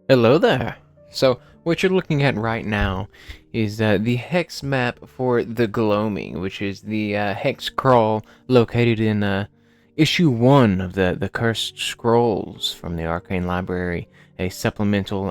Hello there. So, what you're looking at right now is the hex map for the Gloaming, which is the hex crawl located in issue 1 of the Cursed Scrolls from the Arcane Library, a supplemental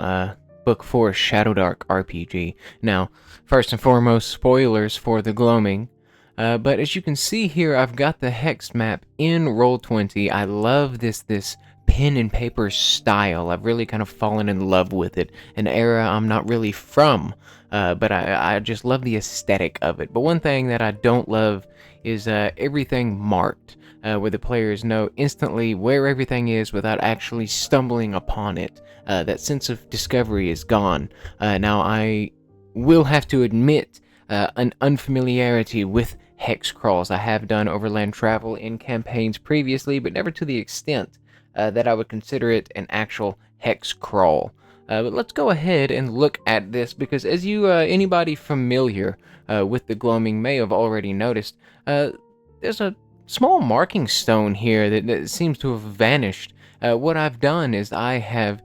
book for Shadowdark RPG. Now, first and foremost, spoilers for the Gloaming. But as you can see here, I've got the hex map in Roll20. I love this pen and paper style. I've really kind of fallen in love with it. An era I'm not really from, but I just love the aesthetic of it. But one thing that I don't love is everything marked, where the players know instantly where everything is without actually stumbling upon it. That sense of discovery is gone. Now, I will have to admit an unfamiliarity with hex crawls. I have done overland travel in campaigns previously, but never to the extent that I would consider it an actual hex crawl. But let's go ahead and look at this, because as anybody familiar with the Gloaming may have already noticed, there's a small marking stone here that seems to have vanished. What I've done is I have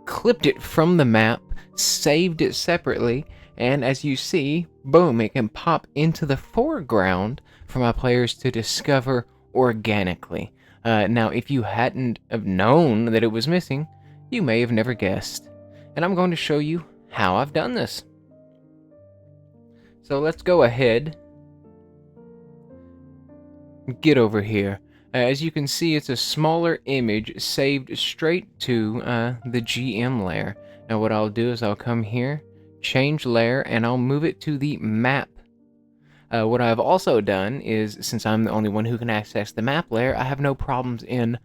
clipped it from the map, saved it separately, and as you see, boom, it can pop into the foreground for my players to discover organically. Now, if you hadn't have known that it was missing, you may have never guessed. And I'm going to show you how I've done this. So let's go ahead, get over here. As you can see, it's a smaller image saved straight to the GM layer. Now what I'll do is I'll come here, change layer, and I'll move it to the map. What I've also done is, since I'm the only one who can access the map layer, I have no problems in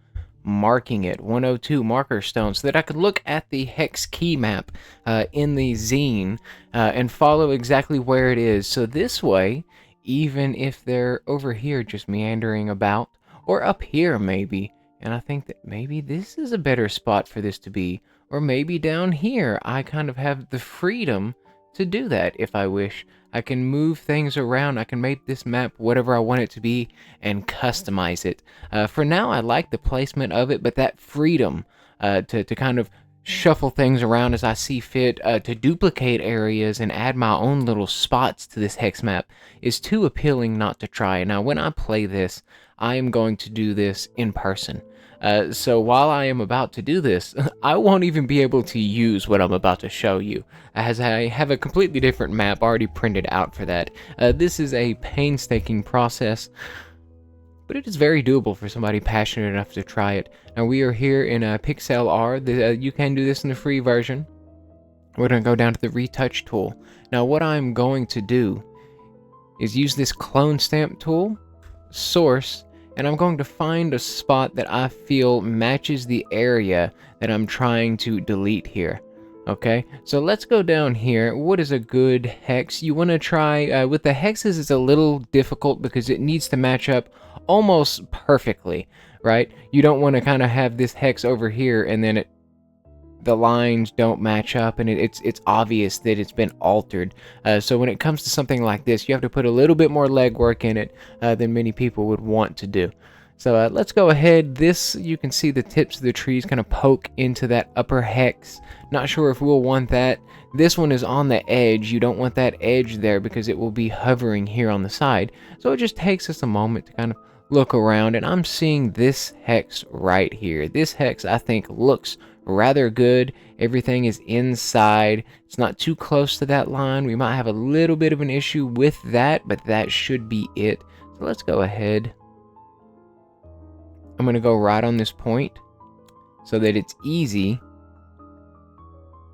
marking it, 102 marker stone, so that I could look at the hex key map in the zine and follow exactly where it is. So this way, even if they're over here just meandering about, or up here maybe, and I think that maybe this is a better spot for this to be, or maybe down here, I kind of have the freedom to do that if I wish. I can move things around, I can make this map whatever I want it to be, and customize it. For now, I like the placement of it, but that freedom to kind of shuffle things around as I see fit, to duplicate areas and add my own little spots to this hex map is too appealing not to try. Now, when I play this, I am going to do this in person. So while I am about to do this, I won't even be able to use what I'm about to show you, as I have a completely different map already printed out for that. This is a painstaking process, but it is very doable for somebody passionate enough to try it. Now we are here in Pixel R. You can do this in the free version. We're going to go down to the retouch tool. Now what I'm going to do is use this clone stamp tool, source, and I'm going to find a spot that I feel matches the area that I'm trying to delete here. Okay, so let's go down here. What is a good hex? You want to try, with the hexes it's a little difficult because it needs to match up almost perfectly, right? You don't want to kind of have this hex over here and then the lines don't match up, and it's obvious that it's been altered. So when it comes to something like this, you have to put a little bit more legwork in it than many people would want to do. So let's go ahead. This, you can see the tips of the trees kind of poke into that upper hex. Not sure if we'll want that. This one is on the edge. You don't want that edge there because it will be hovering here on the side. So it just takes us a moment to kind of look around, and I'm seeing this hex right here. This hex, I think, looks rather good. Everything is inside. It's not too close to that line. We might have a little bit of an issue with that, but that should be it. So let's go ahead. I'm going to go right on this point so that it's easy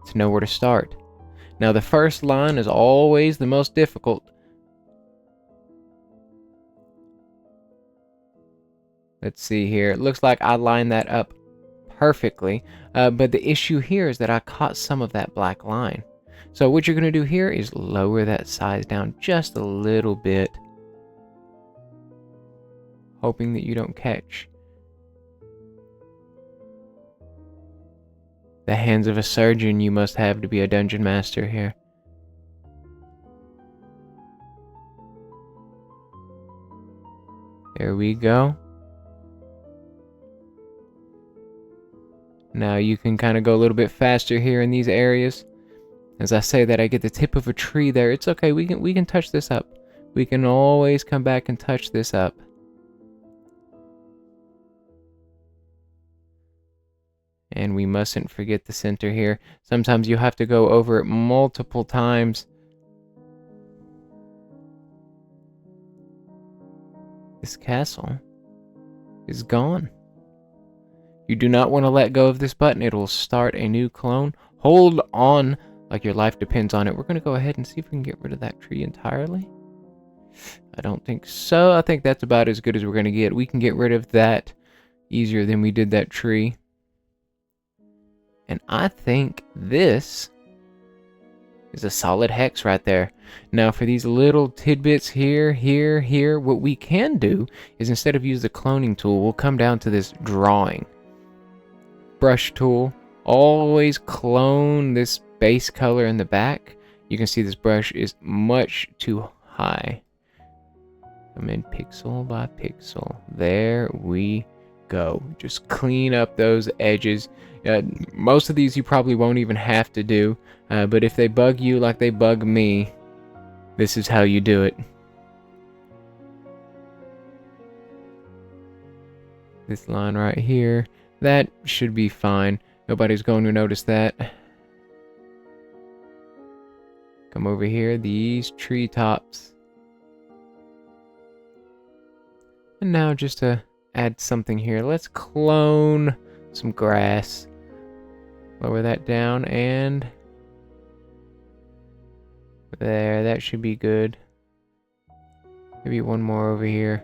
to know where to start. Now the first line is always the most difficult. Let's see here. It looks like I lined that up perfectly, but the issue here is that I caught some of that black line. So what you're going to do here is lower that size down just a little bit, hoping that you don't catch the hands of a surgeon you must have to be a dungeon master here. There we go. Now you can kind of go a little bit faster here in these areas. As I say that, I get the tip of a tree there. It's okay. We can touch this up. We can always come back and touch this up. And we mustn't forget the center here. Sometimes you have to go over it multiple times. This castle is gone. You do not want to let go of this button. It will start a new clone. Hold on like your life depends on it. We're going to go ahead and see if we can get rid of that tree entirely. I don't think so. I think that's about as good as we're going to get. We can get rid of that easier than we did that tree. And I think this is a solid hex right there. Now for these little tidbits here, here, what we can do is instead of use the cloning tool, we'll come down to this drawing. Brush tool. Always clone this base color in the back. You can see this brush is much too high. Come in pixel by pixel. There we go. Just clean up those edges. Most of these you probably won't even have to do, but if they bug you like they bug me, this is how you do it. This line right here, that should be fine. Nobody's going to notice that. Come over here, these treetops. And now just to add something here, let's clone some grass. Lower that down and there, that should be good. Maybe one more over here.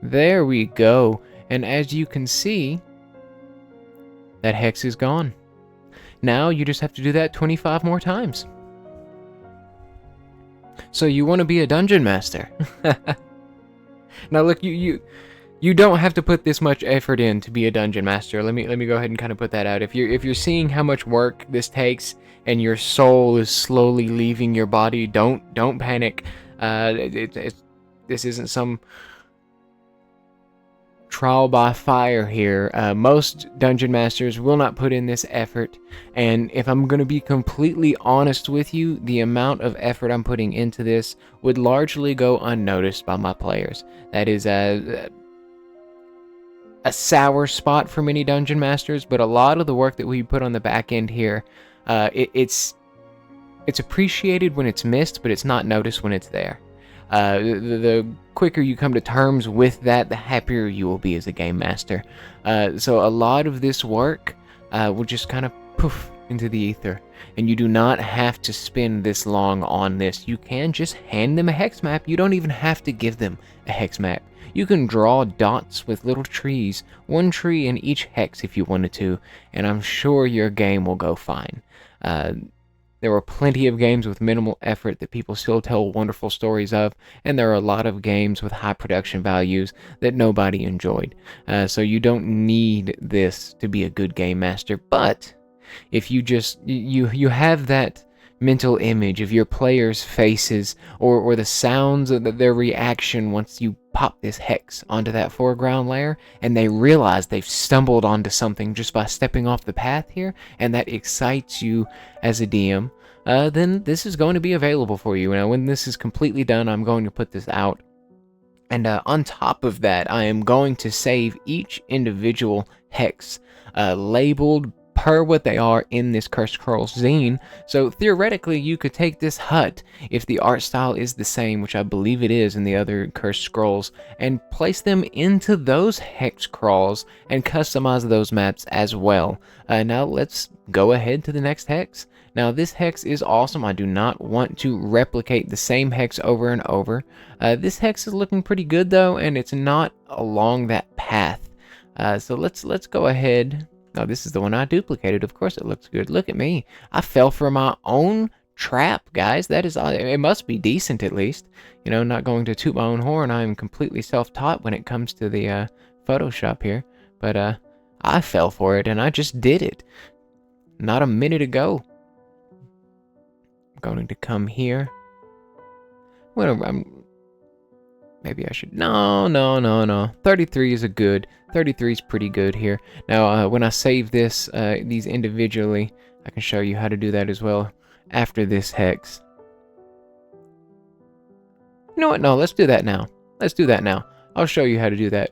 There we go. And as you can see, that hex is gone. Now you just have to do that 25 more times. So you want to be a dungeon master. Now look, you don't have to put this much effort in to be a dungeon master. Let me go ahead and kind of put that out. If you're seeing how much work this takes and your soul is slowly leaving your body, don't panic. This isn't some trial by fire here. Most dungeon masters will not put in this effort, and if I'm going to be completely honest with you, the amount of effort I'm putting into this would largely go unnoticed by my players. That is a sour spot for many dungeon masters, but a lot of the work that we put on the back end here, it's appreciated when it's missed, but it's not noticed when it's there. The quicker you come to terms with that, the happier you will be as a game master. So a lot of this work will just kind of poof into the ether, and you do not have to spend this long on this. You can just hand them a hex map. You don't even have to give them a hex map. You can draw dots with little trees, one tree in each hex if you wanted to, and I'm sure your game will go fine. There are plenty of games with minimal effort that people still tell wonderful stories of, and there are a lot of games with high production values that nobody enjoyed. So you don't need this to be a good game master, but if you just, you have that mental image of your players' faces or the sounds of their reaction once you pop this hex onto that foreground layer and they realize they've stumbled onto something just by stepping off the path here, and that excites you as a DM, then this is going to be available for you. Now when this is completely done, I'm going to put this out, and on top of that I am going to save each individual hex labeled per what they are in this Cursed Scrolls zine. So theoretically you could take this hut, if the art style is the same, which I believe it is in the other Cursed Scrolls, and place them into those hex crawls and customize those maps as well. Now let's go ahead to the next hex. Now this hex is awesome. I do not want to replicate the same hex over and over. This hex is looking pretty good though, and it's not along that path. So let's go ahead. Oh, this is the one I duplicated. Of course it looks good. Look at me. I fell for my own trap, guys. That is, it must be decent at least. You know, not going to toot my own horn. I am completely self-taught when it comes to the Photoshop here. But I fell for it and I just did it. Not a minute ago. I'm going to come here. Well, I'm Maybe I should... No, no, no, no. 33 is a good. 33 is pretty good here. Now, when I save this, these individually, I can show you how to do that as well after this hex. You know what? No, let's do that now. Let's do that now. I'll show you how to do that.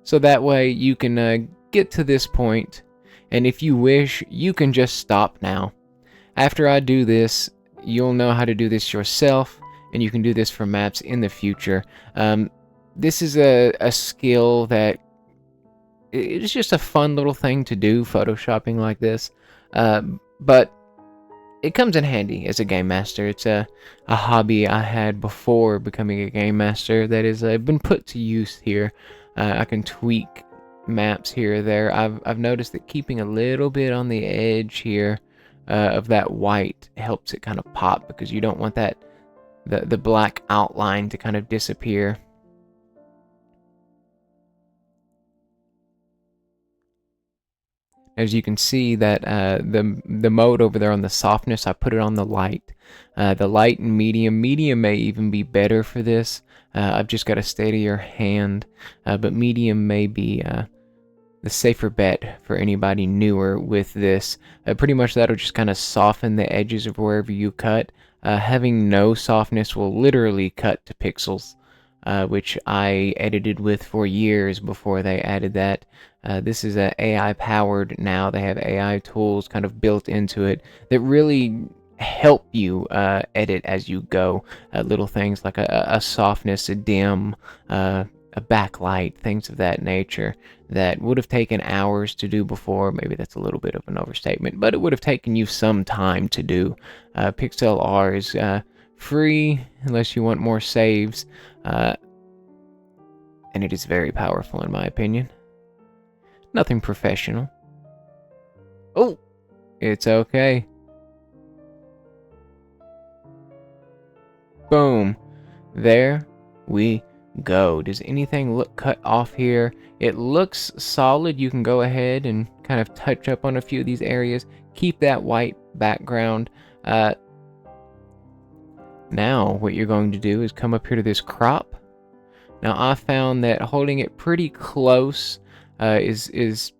So that way you can get to this point, and if you wish, you can just stop now. After I do this, you'll know how to do this yourself, and you can do this for maps in the future. This is a skill that it's just a fun little thing to do, photoshopping like this. But it comes in handy as a game master. It's a hobby I had before becoming a game master that has been put to use here. I can tweak maps here or there. I've noticed that keeping a little bit on the edge here of that white helps it kind of pop, because you don't want that the black outline to kind of disappear. As you can see that the mode over there on the softness, I put it on the light. The light and medium. Medium may even be better for this. I've just got a steadier hand, but medium may be the safer bet for anybody newer with this. Pretty much that'll just kind of soften the edges of wherever you cut. Having no softness will literally cut to pixels, which I edited with for years before they added that. This is AI powered now. They have AI tools kind of built into it that really help you edit as you go. Little things like a softness, a dim, a backlight, things of that nature that would have taken hours to do before. Maybe that's a little bit of an overstatement, but it would have taken you some time to do. Pixel R is free unless you want more saves, and it is very powerful in my opinion. Nothing professional. Oh, it's okay. Boom. There we go. Does anything look cut off here? It looks solid. You can go ahead and kind of touch up on a few of these areas. Keep that white background. Now what you're going to do is come up here to this crop. Now I found that holding it pretty close is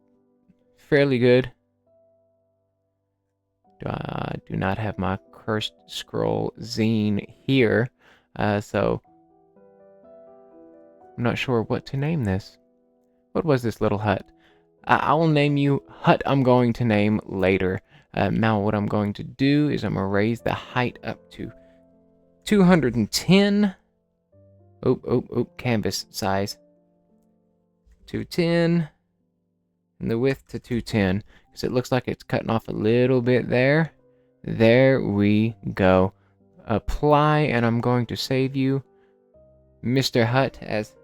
fairly good. I do not have my cursed scroll zine here, so I'm not sure what to name this. What was this little hut? I will name you Hut I'm going to name later. Now what I'm going to do is I'm going to raise the height up to 210. Canvas size. 210. And the width to 210. Because it looks like it's cutting off a little bit there. There we go. Apply, and I'm going to save you, Mr. Hut, as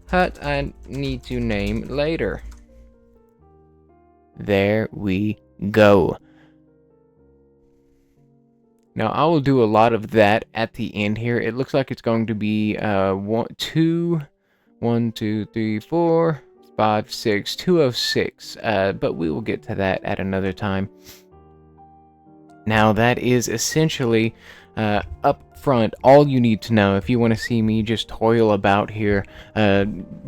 Hut I need to name later. There we go. Now I will do a lot of that at the end here. It looks like it's going to be 1, 2, 3, 4, 5, 6, 206. But we will get to that at another time. Now that is essentially up front all you need to know if you want to see me just toil about here,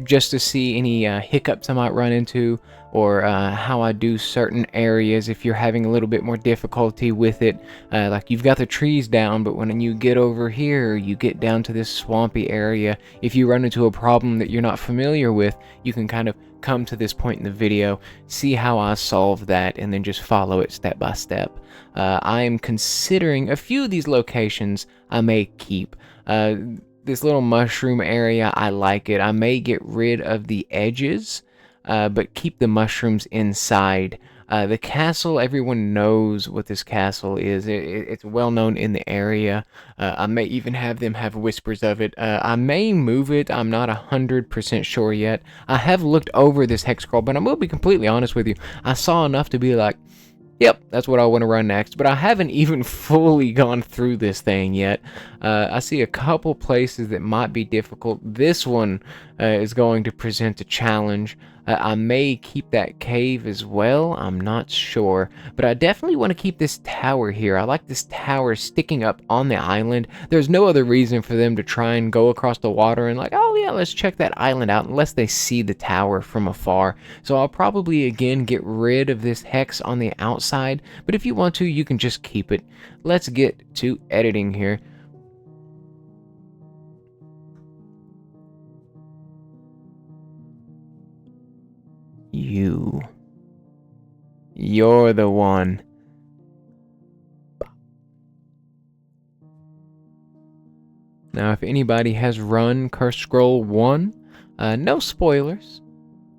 just to see any hiccups I might run into, or how I do certain areas if you're having a little bit more difficulty with it. Like you've got the trees down, but when you get over here, you get down to this swampy area. If you run into a problem that you're not familiar with, you can kind of come to this point in the video, see how I solve that, and then just follow it step by step. I am considering a few of these locations I may keep. This little mushroom area, I like it. I may get rid of the edges, but keep the mushrooms inside. The castle, everyone knows what this castle is. It's well known in the area. I may even have them have whispers of it. I may move it. I'm not 100% sure yet. I have looked over this hex scroll, but I'm going to be completely honest with you. I saw enough to be like, yep, that's what I want to run next. But I haven't even fully gone through this thing yet. I see a couple places that might be difficult. This one is going to present a challenge. I may keep that cave as well. I'm not sure. But I definitely want to keep this tower here. I like this tower sticking up on the island. There's no other reason for them to try and go across the water and like, oh yeah, let's check that island out, unless they see the tower from afar. So I'll probably again get rid of this hex on the outside. But if you want to, you can just keep it. Let's get to editing here. You're the one. Now, if anybody has run Curse Scroll 1, no spoilers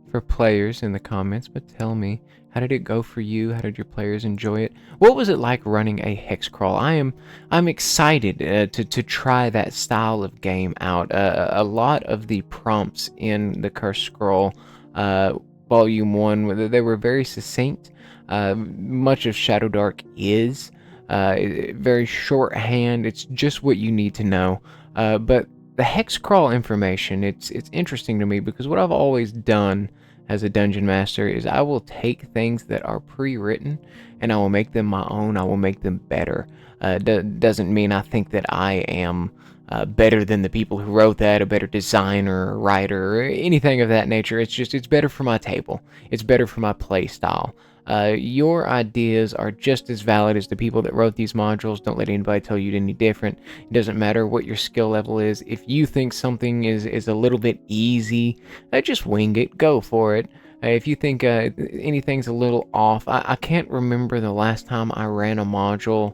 for players in the comments, but tell me, how did it go for you? How did your players enjoy it? What was it like running a hex crawl? I'm excited to try that style of game out. A lot of the prompts in the Curse Scroll Volume 1, they were very succinct. Much of Shadow Dark is very shorthand. It's just what you need to know. But the hex crawl information, it's interesting to me because what I've always done as a dungeon master is I will take things that are pre-written and I will make them my own. I will make them better. Doesn't mean I think that I am better than the people who wrote that, a better designer or writer or anything of that nature. It's just, it's better for my table. It's better for my play style. Your ideas are just as valid as the people that wrote these modules. Don't let anybody tell you any different. It doesn't matter what your skill level is. If you think something is a little bit easy, just wing it. Go for it. If you think anything's a little off, I can't remember the last time I ran a module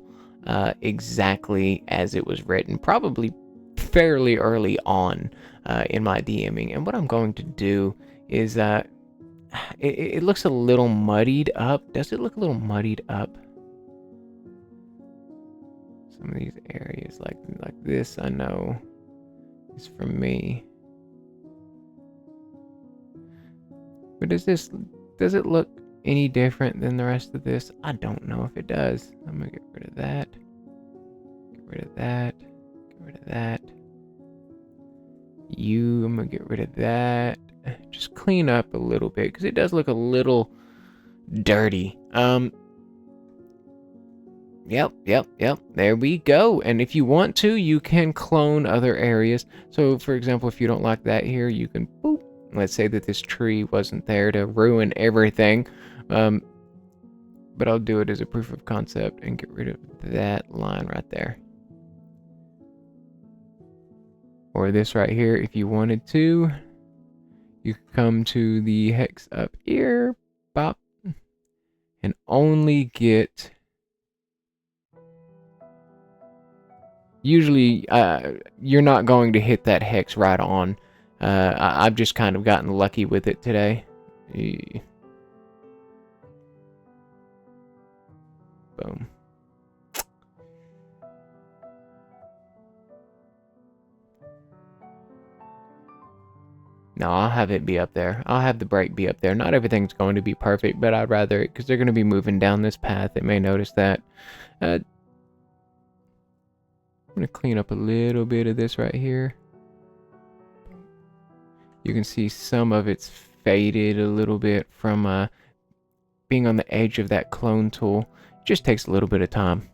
exactly as it was written. Probably fairly early on in my DMing. And what I'm going to do is... It looks a little muddied up. Does it look a little muddied up? Some of these areas like this, I know, is from me. But does it look any different than the rest of this? I don't know if it does. I'm gonna get rid of that. Get rid of that. Get rid of that. I'm gonna get rid of that. Just clean up a little bit because it does look a little dirty. Yep. There we go. And if you want to, you can clone other areas. So, for example, if you don't like that here, you can boop. Let's say that this tree wasn't there to ruin everything. But I'll do it as a proof of concept and get rid of that line right there. Or this right here if you wanted to. You come to the hex up here, bop, and only get... Usually, you're not going to hit that hex right on. I've just kind of gotten lucky with it today. Boom. No, I'll have it be up there. I'll have the break be up there. Not everything's going to be perfect, but I'd rather it because they're going to be moving down this path. They may notice that. I'm going to clean up a little bit of this right here. You can see some of it's faded a little bit from being on the edge of that clone tool. It just takes a little bit of time.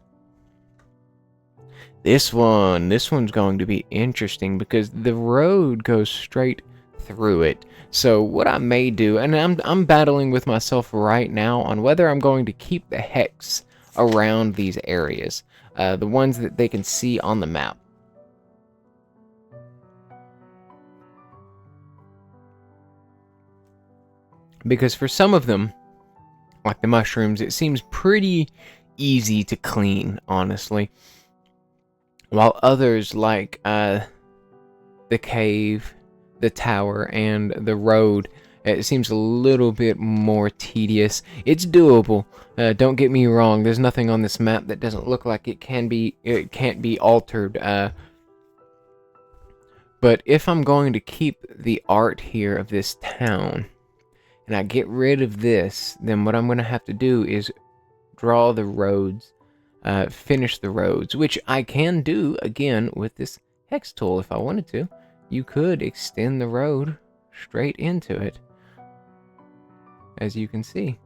This one's going to be interesting because the road goes straight through it. So what I may do, and I'm battling with myself right now on whether I'm going to keep the hex around these areas, the ones that they can see on the map. Because for some of them, like the mushrooms, it seems pretty easy to clean, honestly. While others, like the cave, the tower, and the road, it seems a little bit more tedious. It's doable. Don't get me wrong. There's nothing on this map that doesn't look like it can't be altered. But if I'm going to keep the art here of this town, and I get rid of this, then what I'm going to have to do is draw the roads, finish the roads, which I can do again with this hex tool if I wanted to. You could extend the road straight into it. as you can see.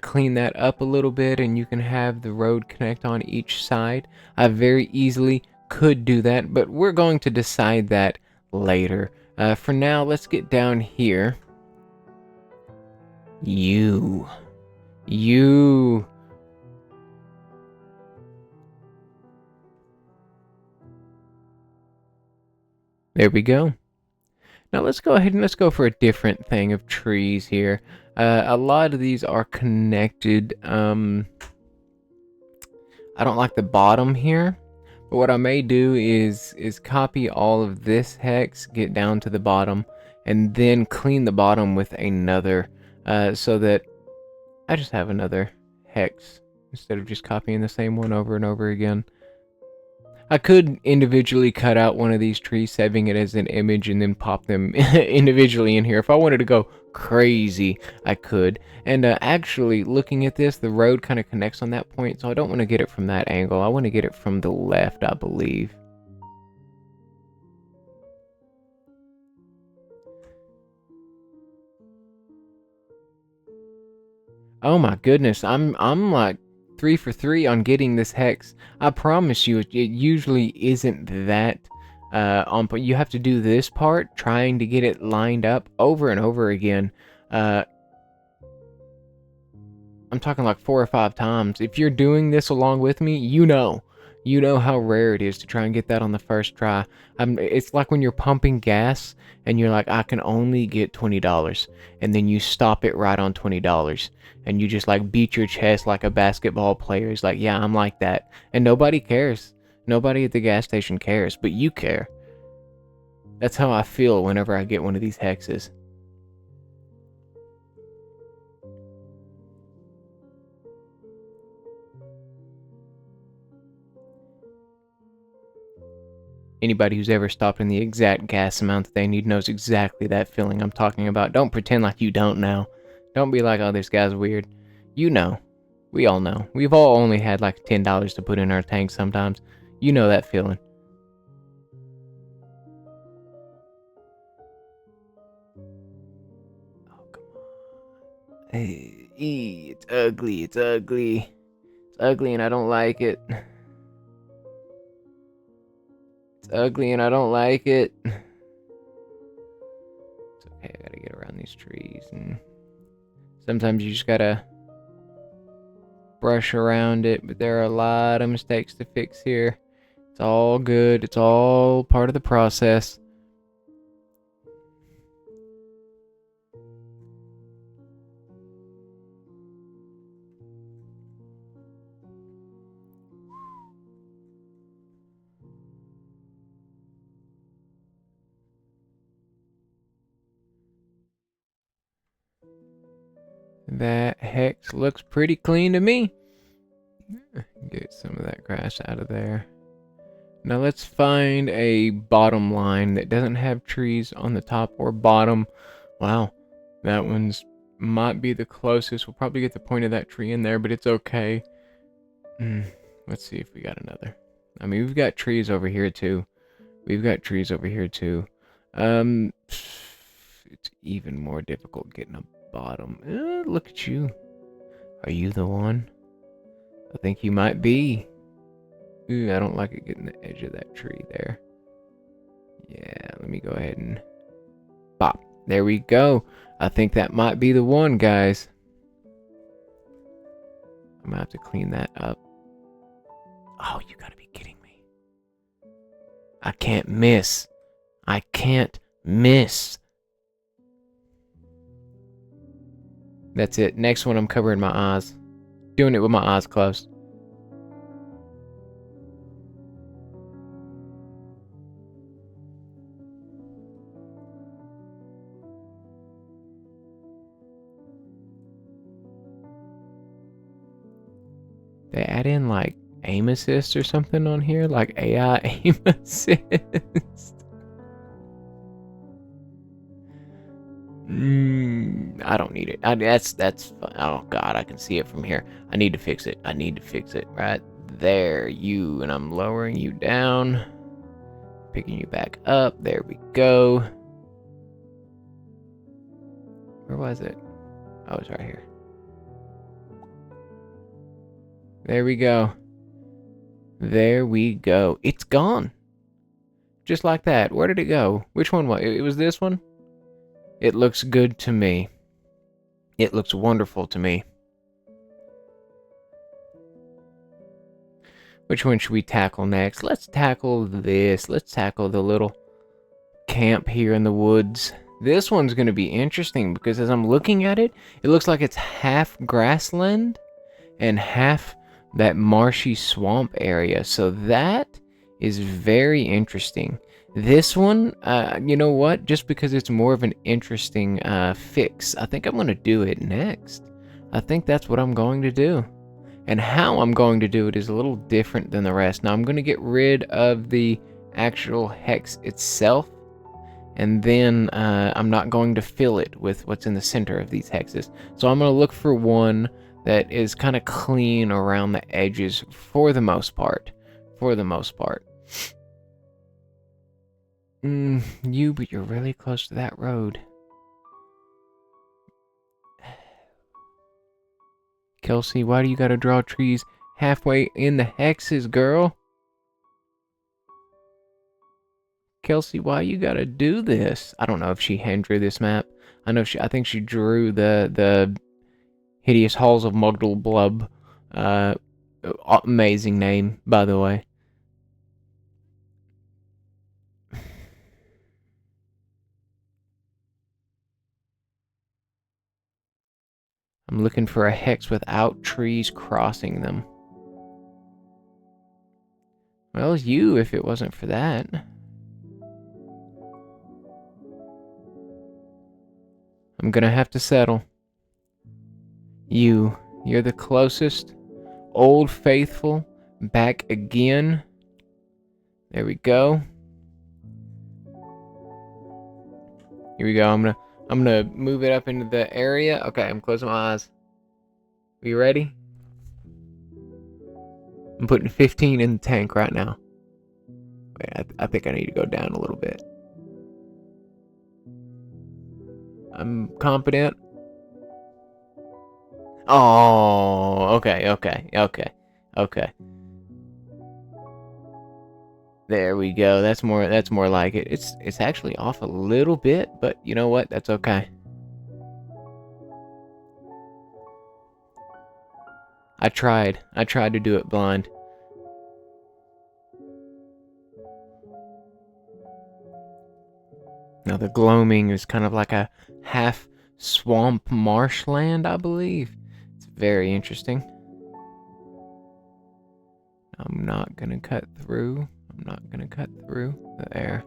Clean that up a little bit and you can have the road connect on each side. I very easily could do that, but we're going to decide that later. For now, let's get down here. You. There we go. Now let's go ahead and let's go for a different thing of trees here. A lot of these are connected. I don't like the bottom here, but what I may do is copy all of this hex, get down to the bottom, and then clean the bottom with another, so that I just have another hex instead of just copying the same one over and over again. I could individually cut out one of these trees, saving it as an image, and then pop them individually in here. If I wanted to go crazy, I could. And actually, looking at this, the road kind of connects on that point, so I don't want to get it from that angle. I want to get it from the left, I believe. Oh my goodness, I'm like 3 for 3 on getting this hex. I promise you, it usually isn't that on point. You have to do this part, trying to get it lined up over and over again. I'm talking like 4 or 5 times. If you're doing this along with me, you know how rare it is to try and get that on the first try. It's like when you're pumping gas and you're like, I can only get $20, and then you stop it right on $20, and you just like beat your chest like a basketball player. It's like, yeah, I'm like that, and nobody cares. Nobody at the gas station cares, but you care. That's how I feel whenever I get one of these hexes. Anybody who's ever stopped in the exact gas amount that they need knows exactly that feeling I'm talking about. Don't pretend like you don't know. Don't be like, oh, this guy's weird. You know. We all know. We've all only had like $10 to put in our tank sometimes. You know that feeling. Oh, come on. Hey, it's ugly. It's ugly. It's ugly and I don't like it. It's ugly and I don't like it. It's okay, I gotta get around these trees, and sometimes you just gotta brush around it, but there are a lot of mistakes to fix here. It's all good. It's all part of the process. That hex looks pretty clean to me. Get some of that grass out of there. Now let's find a bottom line that doesn't have trees on the top or bottom. Wow, that one's might be the closest. We'll probably get the point of that tree in there, but it's okay. Let's see if we got another. I mean, we've got trees over here too. It's even more difficult getting a bottom. Look at you. Are you the one? I think you might be. Ooh, I don't like it getting the edge of that tree there. Yeah, let me go ahead and pop. There we go. I think that might be the one, guys. I'm gonna have to clean that up. Oh, you gotta be kidding me. I can't miss. I can't miss. That's it. Next one, I'm covering my eyes. Doing it with my eyes closed. They add in like aim assist or something on here, like AI aim assist. I don't need it. That's fine. Oh god, I can see it from here. I need to fix it. Right there, you, and I'm lowering you down, picking you back up. There we go. Where was it? Oh, it's right here. There we go. There we go. It's gone. Just like that. Where did it go? Which one was it? It was this one? It looks good to me. It looks wonderful to me. Which one should we tackle next? Let's tackle this. Let's tackle the little camp here in the woods. This one's going to be interesting because as I'm looking at it, it looks like it's half grassland and half that marshy swamp area. So that is very interesting. This one, you know what? Just because it's more of an interesting fix, I think I'm going to do it next. I think that's what I'm going to do. And how I'm going to do it is a little different than the rest. Now I'm going to get rid of the actual hex itself. And then I'm not going to fill it with what's in the center of these hexes. So I'm going to look for one that is kind of clean around the edges for the most part. For the most part. But you're really close to that road. Kelsey, why do you gotta draw trees halfway in the hexes, girl? Kelsey, why you gotta do this? I don't know if she hand drew this map. I think she drew the Hideous Halls of Mugdal Blub. Amazing name, by the way. I'm looking for a hex without trees crossing them. Well, you, if it wasn't for that. I'm gonna have to settle. You're the closest. Old Faithful, back again. There we go. Here we go. I'm gonna move it up into the area. Okay, I'm closing my eyes. Are you ready? I'm putting 15 in the tank right now. Wait, I think I need to go down a little bit. I'm confident. Oh, okay. There we go. That's more like it. It's actually off a little bit, but you know what? That's okay. I tried to do it blind. Now the Gloaming is kind of like a half swamp marshland, I believe. It's very interesting. I'm not gonna cut through. There.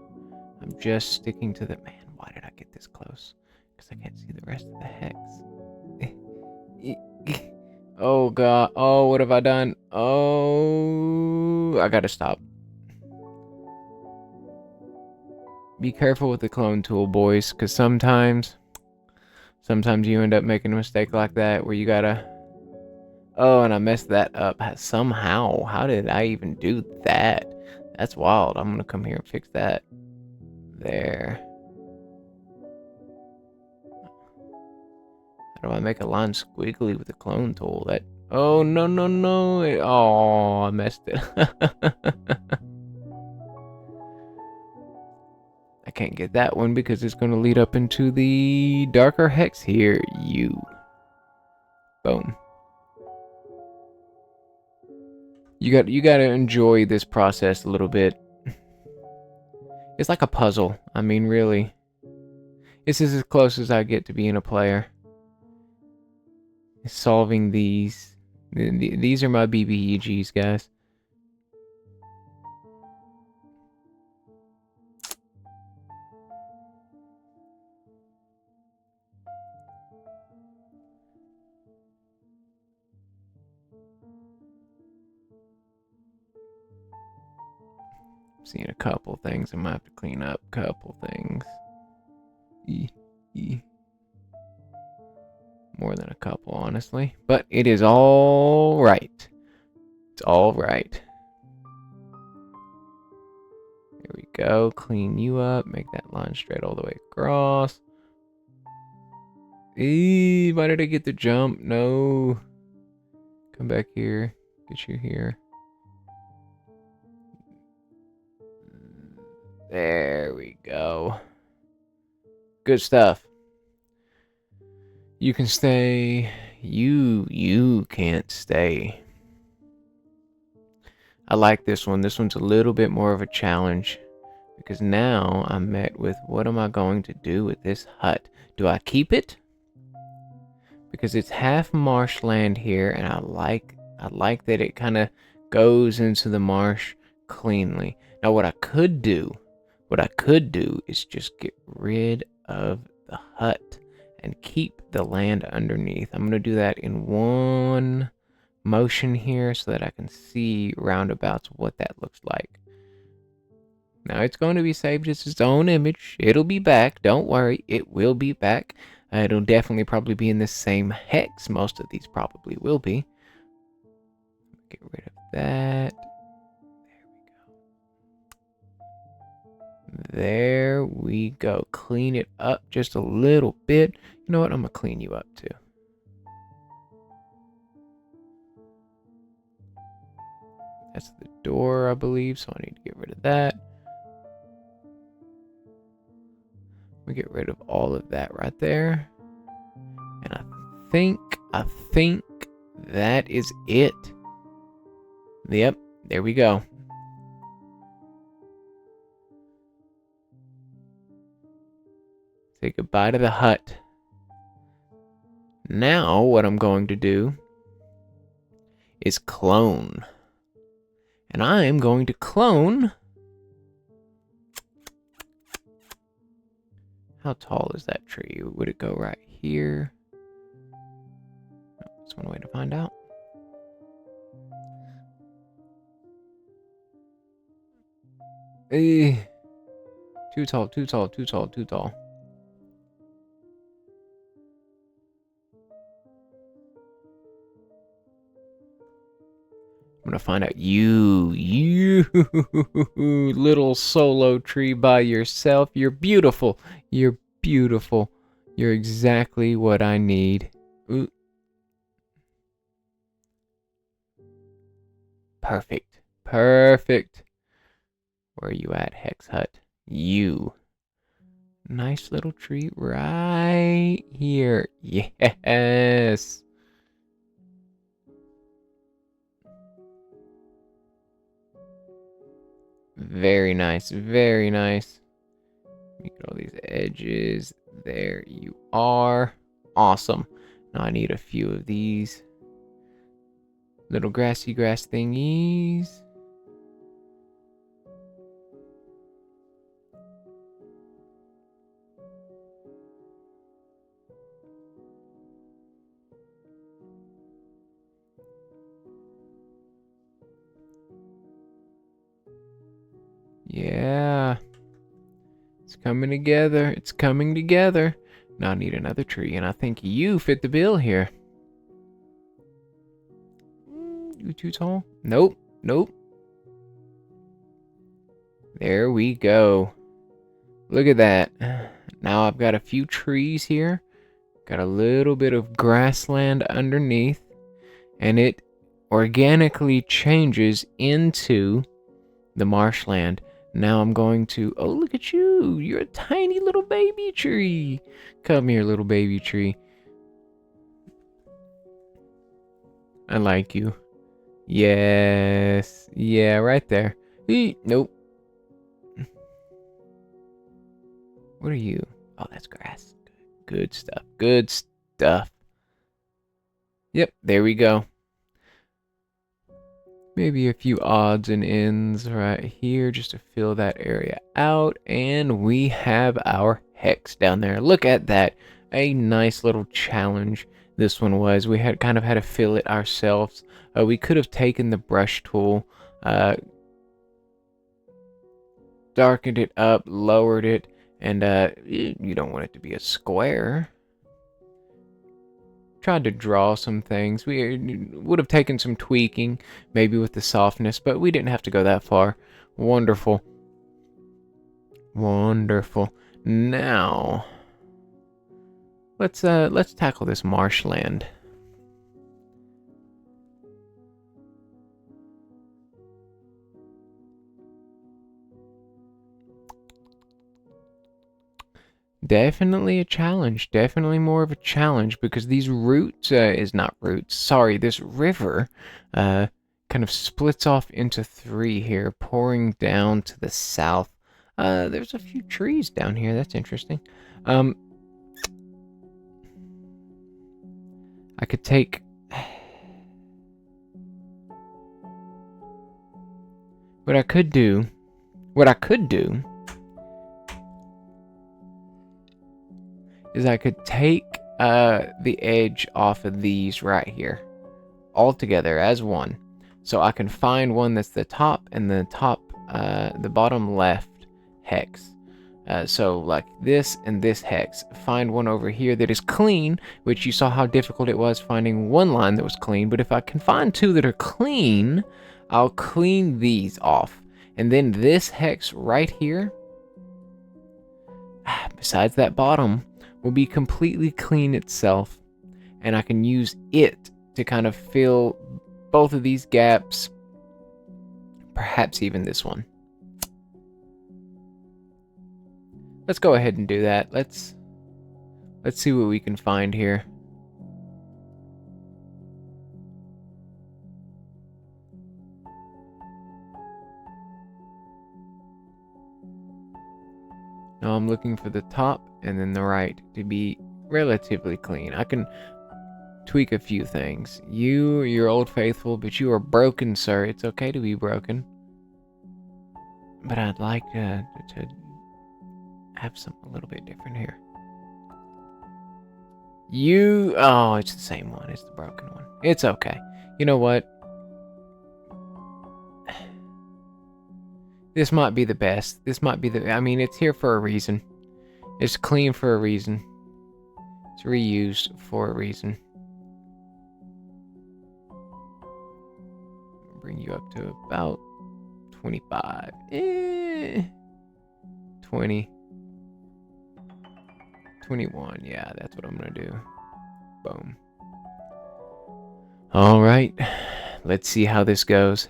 I'm just sticking to the... Man, why did I get this close? Because I can't see the rest of the hex. Oh, God. Oh, what have I done? Oh, I gotta stop. Be careful with the clone tool, boys, because sometimes you end up making a mistake like that where you gotta... Oh, and I messed that up somehow. How did I even do that? That's wild. I'm gonna come here and fix that. There. How do I make a line squiggly with the clone tool? That... Oh, no. Oh, I messed it. I can't get that one because it's going to lead up into the darker hex here. Boom. You got to enjoy this process a little bit. It's like a puzzle. I mean, really. This is as close as I get to being a player. Solving these. These are my BBEGs, guys. Seeing a couple things. I might have to clean up a couple things. More than a couple, honestly. But it is all right. It's all right. Here we go. Clean you up. Make that line straight all the way across. Why did I get the jump? No. Come back here. Get you here. There we go. Good stuff. You can stay. You can't stay. I like this one. This one's a little bit more of a challenge. Because now I'm met with, what am I going to do with this hut? Do I keep it? Because it's half marshland here, and I like that it kind of goes into the marsh cleanly. Now what I could do is just get rid of the hut and keep the land underneath. I'm going to do that in one motion here so that I can see roundabouts what that looks like. Now it's going to be saved as its own image. It'll be back. Don't worry. It will be back. It'll definitely probably be in the same hex. Most of these probably will be. Get rid of that. There we go. Clean it up just a little bit. You know what? I'm going to clean you up too. That's the door, I believe, so I need to get rid of that. We get rid of all of that right there. And I think that is it. Yep, there we go. Say goodbye to the hut. Now what I'm going to do is clone. And I'm going to clone. How tall is that tree? Would it go right here? That's one way to find out. Too tall, too tall, too tall, too tall. I'm gonna find out you little solo tree by yourself. You're beautiful. You're beautiful. You're exactly what I need. Ooh. Perfect. Perfect. Where are you at, Hex Hut? You. Nice little tree right here. Yes. Very nice, very nice. Make all these edges. There you are. Awesome. Now I need a few of these little grassy grass thingies. Yeah. It's coming together. It's coming together. Now I need another tree, and I think you fit the bill here. You too tall? Nope. Nope. There we go. Look at that. Now I've got a few trees here. Got a little bit of grassland underneath. And it organically changes into the marshland. Now I'm going to... Oh, look at you. You're a tiny little baby tree. Come here, little baby tree. I like you. Yes. Yeah, right there. Nope. What are you? Oh, that's grass. Good stuff. Good stuff. Yep, there we go. Maybe a few odds and ends right here just to fill that area out. And we have our hex down there. Look at that. A nice little challenge this one was. We had kind of had to fill it ourselves. We could have taken the brush tool, darkened it up, lowered it, and you don't want it to be a square. Tried to draw some things. We would have taken some tweaking, maybe with the softness, but we didn't have to go that far. Wonderful. Wonderful. Now, let's tackle this marshland. Definitely a challenge. Definitely more of a challenge because these roots is not roots. Sorry, this river kind of splits off into three here, pouring down to the south. There's a few trees down here. That's interesting. I could take. What I could do. What I could do is I could take the edge off of these right here, all together as one. So I can find one that's the top and the bottom left hex. So like this and this hex. Find one over here that is clean, which you saw how difficult it was finding one line that was clean. But if I can find two that are clean, I'll clean these off. And then this hex right here, besides that bottom, will be completely clean itself. And I can use it to kind of fill both of these gaps, perhaps even this one. Let's go ahead and do that. Let's see what we can find here. Now I'm looking for the top and then the right to be relatively clean. I can tweak a few things. You're old faithful, but you are broken, sir. It's okay to be broken. But I'd like to have something a little bit different here. Oh, it's the same one. It's the broken one. It's okay. You know what? This might be the best. This might be I mean, it's here for a reason. It's clean for a reason. It's reused for a reason. Bring you up to about 25. 20. 21. Yeah, that's what I'm going to do. Boom. All right. Let's see how this goes.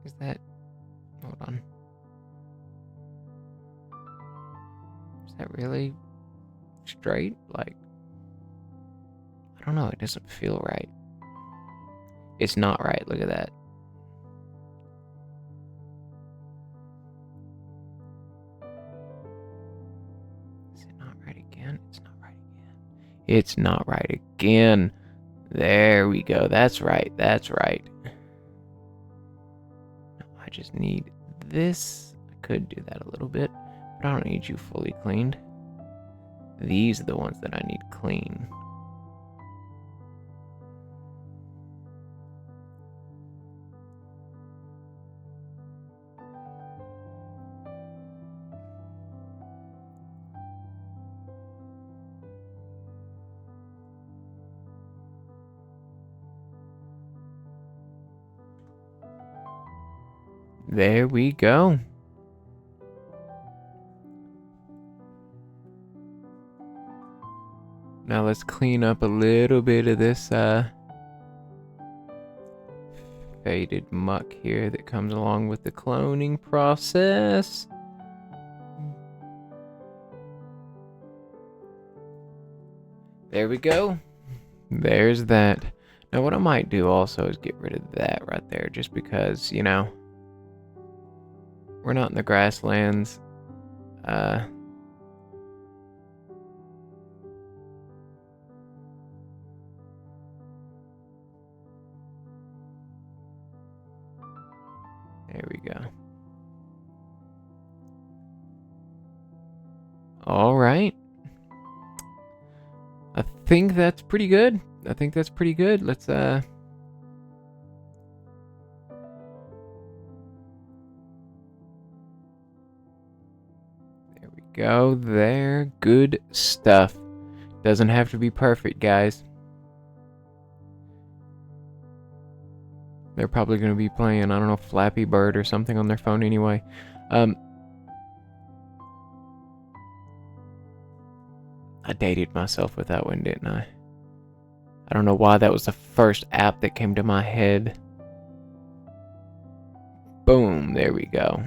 Is that, hold on. Is that really straight? Like, I don't know. It doesn't feel right. It's not right. Look at that. Is it not right again? It's not right again. It's not right again. There we go. That's right. That's right. I just need this. I could do that a little bit, but I don't need you fully cleaned. These are the ones that I need clean. There we go. Now let's clean up a little bit of this faded muck here that comes along with the cloning process. There we go. There's that. Now what I might do also is get rid of that right there, just because, you know, we're not in the grasslands. There we go. All right. I think that's pretty good. Let's there we go. There. Good stuff. Doesn't have to be perfect, guys. They're probably going to be playing, I don't know, Flappy Bird or something on their phone anyway. I dated myself with that one, didn't I? I don't know why that was the first app that came to my head. Boom, there we go.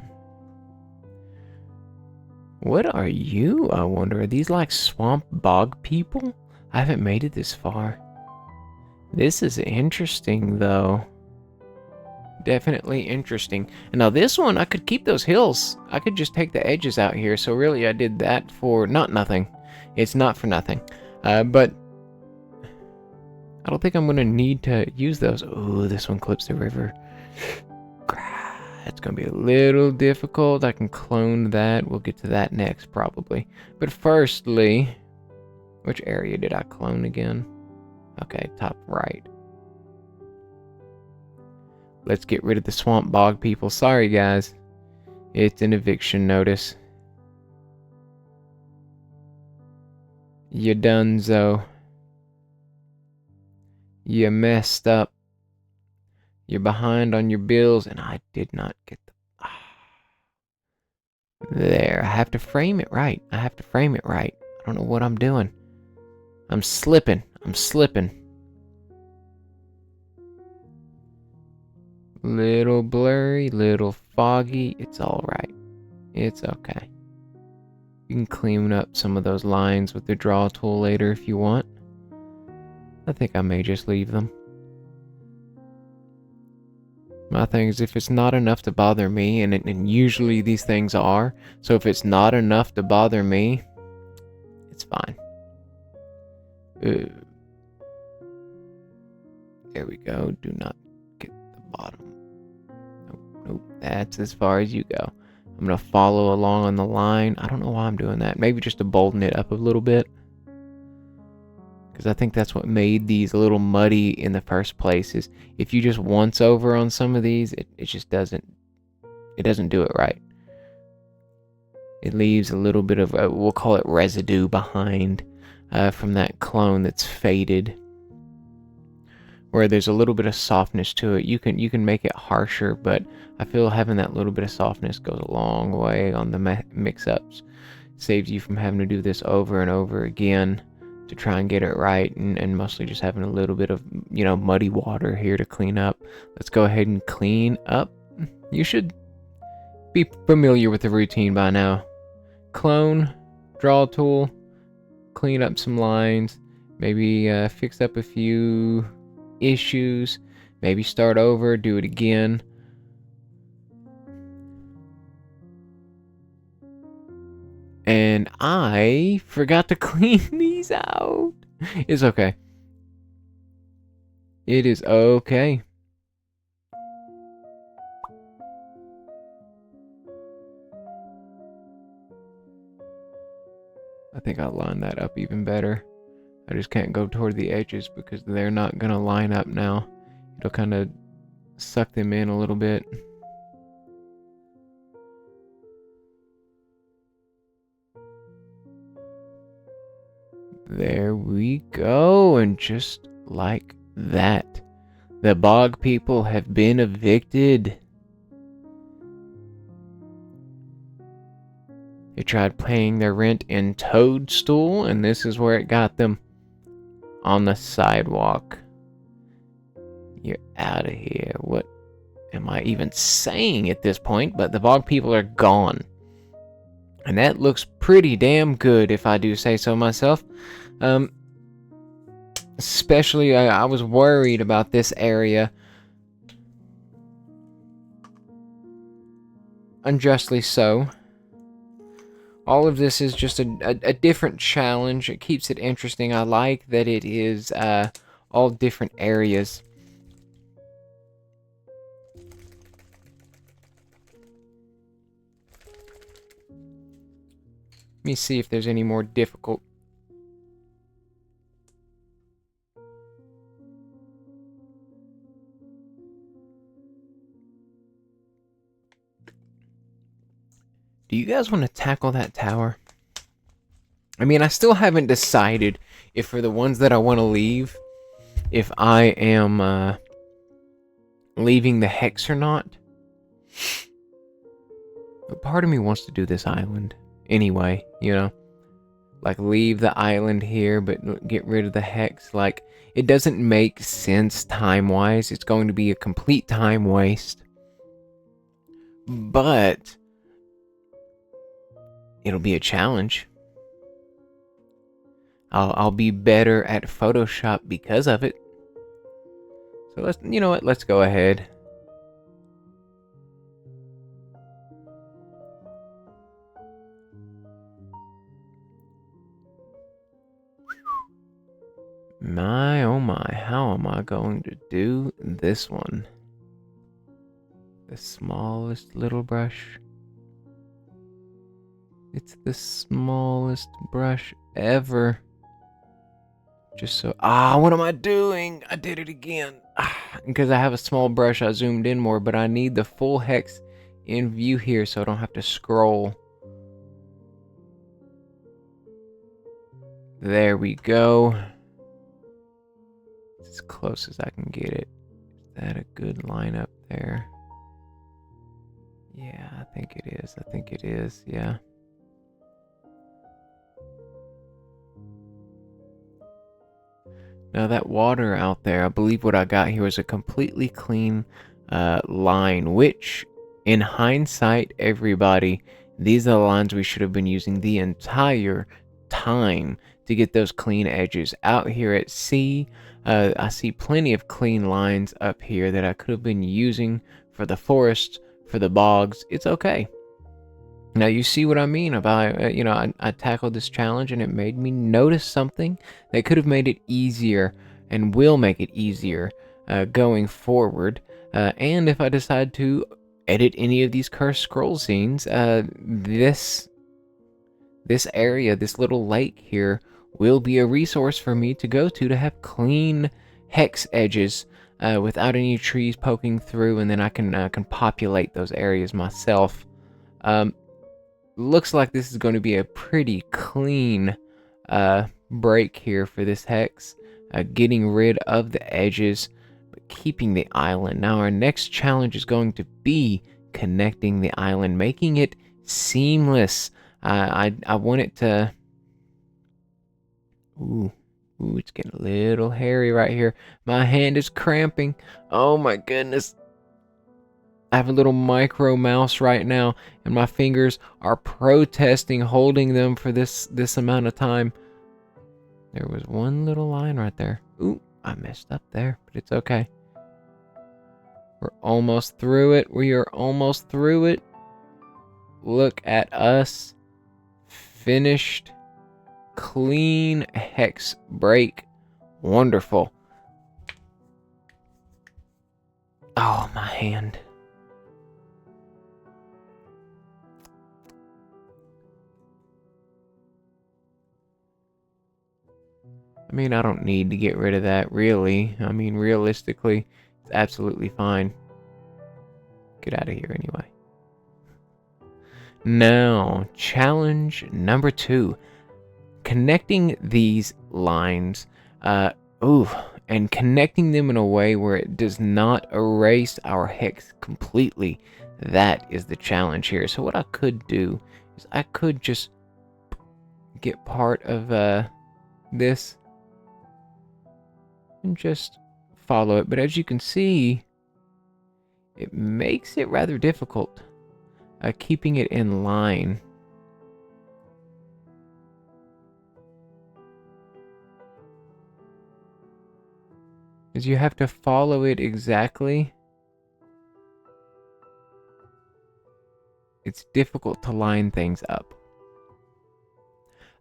What are you, I wonder? Are these like swamp bog people? I haven't made it this far. This is interesting, though. Definitely interesting. And now this one, I could keep those hills. I could just take the edges out here. So really, I did that for not nothing. It's not for nothing. But I don't think I'm going to need to use those. Ooh, this one clips the river. It's going to be a little difficult. I can clone that. We'll get to that next, probably. But firstly, which area did I clone again? Okay, top right. Let's get rid of the swamp bog people. Sorry, guys. It's an eviction notice. You donezo. You messed up. You're behind on your bills, and I did not get the... There, I have to frame it right. I have to frame it right. I don't know what I'm doing. I'm slipping. I'm slipping. Little blurry, little foggy. It's alright. It's okay. You can clean up some of those lines with the draw tool later if you want. I think I may just leave them. My thing is, if it's not enough to bother me, and usually these things are, so if it's not enough to bother me, it's fine. There we go. Do not get the bottom. Nope, that's as far as you go. I'm going to follow along on the line. I don't know why I'm doing that. Maybe just to bolden it up a little bit. Because I think that's what made these a little muddy in the first place. Is if you just once over on some of these, it just doesn't do it right. It leaves a little bit of, we'll call it residue behind from that clone that's faded. Where there's a little bit of softness to it. You can make it harsher, but I feel having that little bit of softness goes a long way on the mix-ups. Saves you from having to do this over and over again to try and get it right, and mostly just having a little bit of, you know, muddy water here to clean up. Let's go ahead and clean up. You should be familiar with the routine by now. Clone, draw tool, clean up some lines, maybe fix up a few issues, maybe start over, do it again. And I forgot to clean these out. It's okay. It is okay. I think I'll line that up even better. I just can't go toward the edges because they're not gonna line up now. It'll kind of suck them in a little bit. There we go, and just like that, the bog people have been evicted. They tried paying their rent in Toadstool, and this is where it got them. On the sidewalk. You're out of here. What am I even saying at this point? But the bog people are gone. And that looks pretty damn good, if I do say so myself. Especially, I was worried about this area. Unjustly so. All of this is just a different challenge. It keeps it interesting. I like that it is all different areas. Let me see if there's any more difficult. Do you guys want to tackle that tower? I mean, I still haven't decided if for the ones that I want to leave, if I am leaving the hex or not. But part of me wants to do this island anyway, you know? Like, leave the island here, but get rid of the hex. Like, it doesn't make sense time-wise. It's going to be a complete time waste. But it'll be a challenge. I'll be better at Photoshop because of it. So you know what? Let's go ahead. My, oh my, how am I going to do this one? The smallest little brush. It's the smallest brush ever. Just so, what am I doing? I did it again. Because I have a small brush, I zoomed in more, but I need the full hex in view here so I don't have to scroll. There we go. It's as close as I can get it. Is that a good line up there? Yeah, I think it is. I think it is, yeah. Now that water out there, I believe what I got here is a completely clean line, which in hindsight, everybody, these are the lines we should have been using the entire time to get those clean edges. Out here at sea, I see plenty of clean lines up here that I could have been using for the forest, for the bogs. It's okay. Now you see what I mean about, I tackled this challenge and it made me notice something that could have made it easier and will make it easier going forward. And if I decide to edit any of these cursed scroll scenes, this area, this little lake here, will be a resource for me to go to have clean hex edges without any trees poking through, and then I can populate those areas myself. Looks like this is going to be a pretty clean break here for this hex. Getting rid of the edges, but keeping the island. Now our next challenge is going to be connecting the island, making it seamless. I want it to... Ooh, it's getting a little hairy right here. My hand is cramping. Oh my goodness. I have a little micro mouse right now, and my fingers are protesting holding them for this amount of time. There was one little line right there. Ooh, I messed up there, but it's okay. We're almost through it. We are almost through it. Look at us. Finished. Clean hex break. Wonderful. Oh, my hand. I mean, I don't need to get rid of that, really. I mean, realistically, it's absolutely fine. Get out of here anyway. Now, challenge number 2. Connecting these lines, and connecting them in a way where it does not erase our hex completely. That is the challenge here. So what I could do is I could just get part of this and just follow it, but as you can see, it makes it rather difficult keeping it in line. Because you have to follow it exactly. It's difficult to line things up.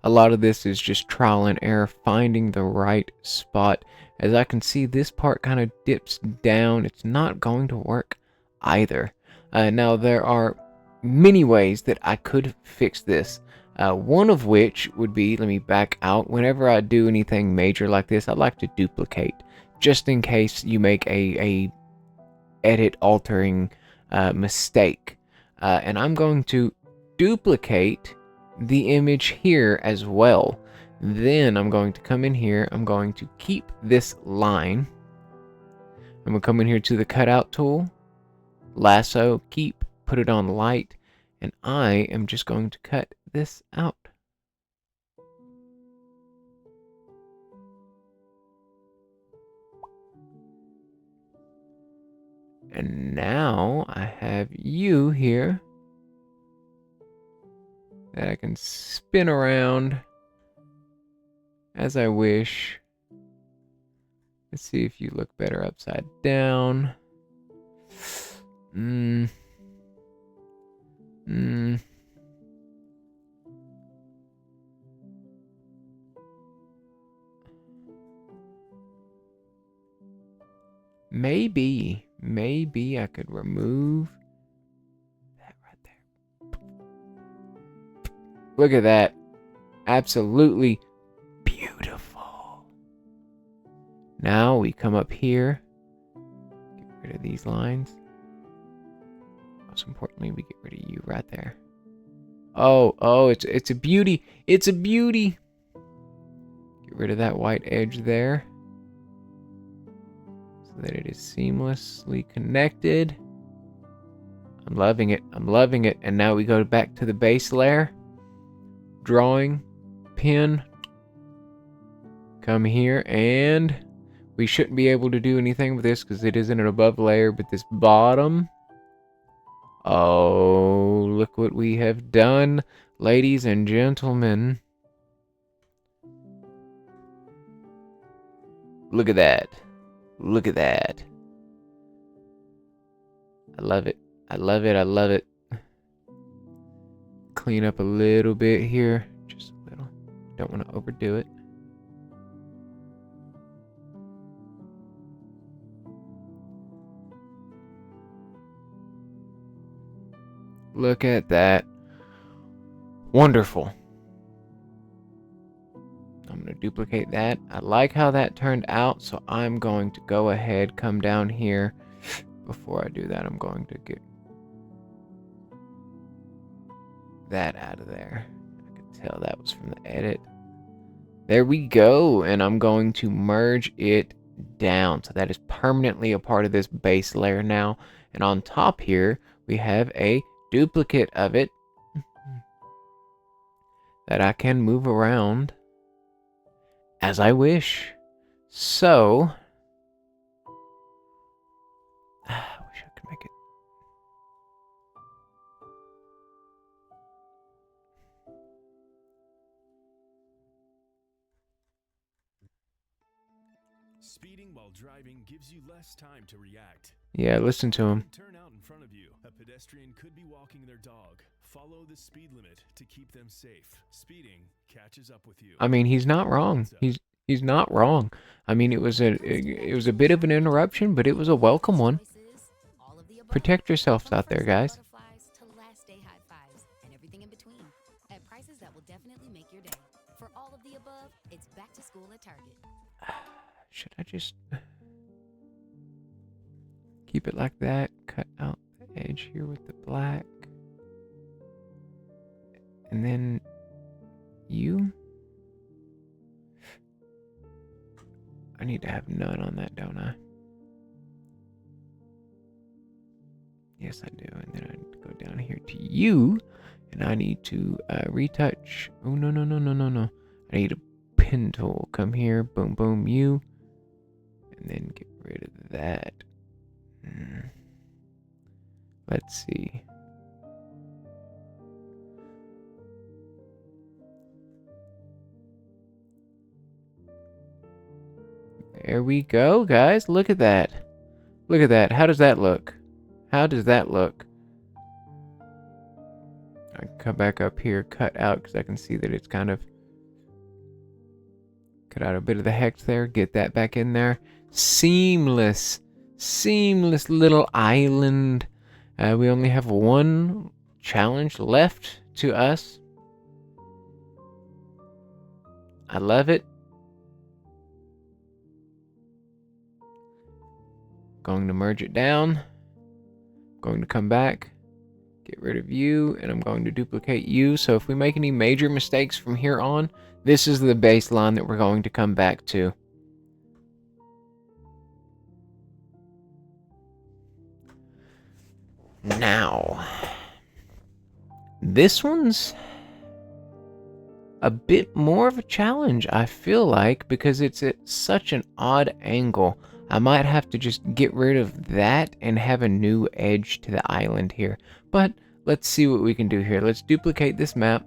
A lot of this is just trial and error, finding the right spot. As I can see, this part kind of dips down. It's not going to work either. Now, there are many ways that I could fix this. One of which would be, let me back out. Whenever I do anything major like this, I like to duplicate, just in case you make a edit altering mistake. And I'm going to duplicate the image here as well. Then I'm going to come in here, I'm going to keep this line, I'm going to come in here to the cutout tool, lasso, keep, put it on light, and I am just going to cut this out. And now I have you here that I can spin around as I wish. Let's see if you look better upside down. Maybe I could remove that right there. Look at that. Absolutely beautiful. Now we come up here, get rid of these lines. Most importantly, we get rid of you right there. Oh, it's a beauty. It's a beauty. Get rid of that white edge there, so that it is seamlessly connected. I'm loving it. I'm loving it. And now we go back to the base layer. Drawing, pen. Come here, and we shouldn't be able to do anything with this because it isn't an above layer, but this bottom. Oh, look what we have done, ladies and gentlemen. Look at that. Look at that. I love it. I love it. I love it. Clean up a little bit here. Just a little. Don't want to overdo it. Look at that. Wonderful. I'm going to duplicate that. I like how that turned out, so I'm going to go ahead, come down here. Before I do that, I'm going to get that out of there. I could tell that was from the edit. There we go, and I'm going to merge it down. So that is permanently a part of this base layer now. And on top here, we have a duplicate of it that I can move around as I wish. So I wish I could make it. Speeding while driving gives you less time to react. Yeah, listen to him. Turn out in front of you. A pedestrian could be walking their dog. Follow the speed limit to keep them safe. Speeding catches up with you. I mean, he's not wrong. He's not wrong. I mean, it was a bit of an interruption, but it was a welcome one. Protect yourselves out there, guys. Should I just keep it like that? Cut out the edge here with the black. And then you. I need to have none on that, don't I? Yes, I do. And then I need to go down here to you. And I need to retouch. Oh, no. I need a pen tool. Come here. Boom, boom, you. And then get rid of that. Let's see. There we go, guys. Look at that. Look at that. How does that look? How does that look? I can come back up here, cut out, because I can see that it's kind of cut out a bit of the hex there. Get that back in there. Seamless little island. We only have one challenge left to us. I love it. Going to merge it down. Going to come back, get rid of you, and I'm going to duplicate you. So if we make any major mistakes from here on, this is the baseline that we're going to come back to. Now, this one's a bit more of a challenge, I feel like, because it's at such an odd angle. I might have to just get rid of that and have a new edge to the island here. But let's see what we can do here. Let's duplicate this map.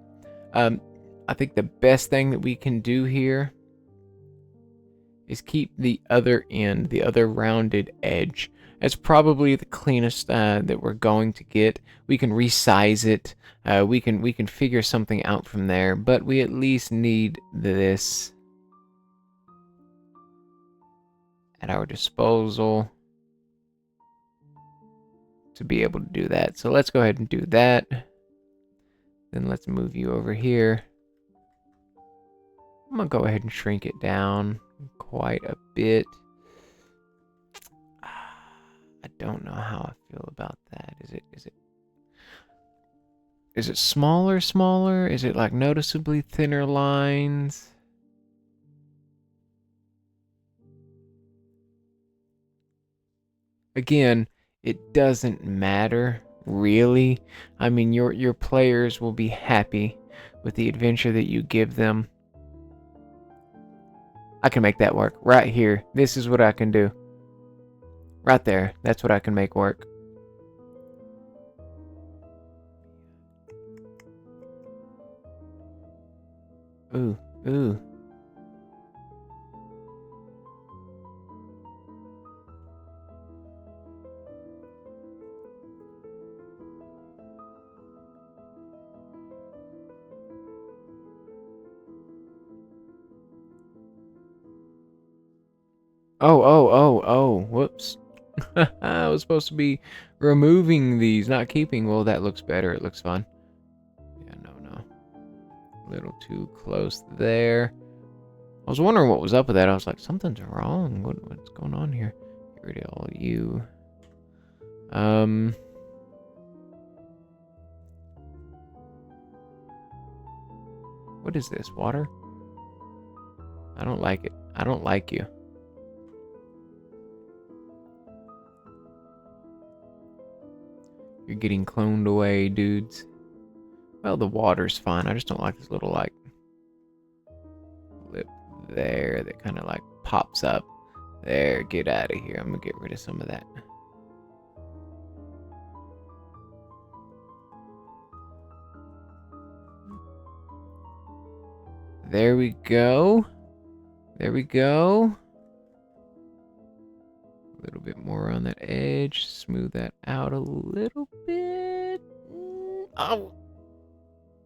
I think the best thing that we can do here is keep the other end, the other rounded edge. That's probably the cleanest that we're going to get. We can resize it. We can figure something out from there, but we at least need this at our disposal to be able to do that. So let's go ahead and do that. Then let's move you over here. I'm gonna go ahead and shrink it down quite a bit. I don't know how I feel about that. Is it smaller? Is it like noticeably thinner lines? Again, it doesn't matter really. I mean, your players will be happy with the adventure that you give them. I can make that work right here. This is what I can do. Right there. That's what I can make work. Ooh, ooh. Oh, whoops. I was supposed to be removing these, not keeping. Well, that looks better. It looks fun. Yeah, no. A little too close there. I was wondering what was up with that. I was like, something's wrong. What's going on here? Get rid of all of you. What is this? Water? I don't like it. I don't like you. You're getting cloned away, dudes. Well, the water's fine. I just don't like this little, like, lip there that kind of, like, pops up. There, get out of here. I'm gonna get rid of some of that. There we go. There we go. A little bit more on that edge. Smooth that out a little bit. Oh!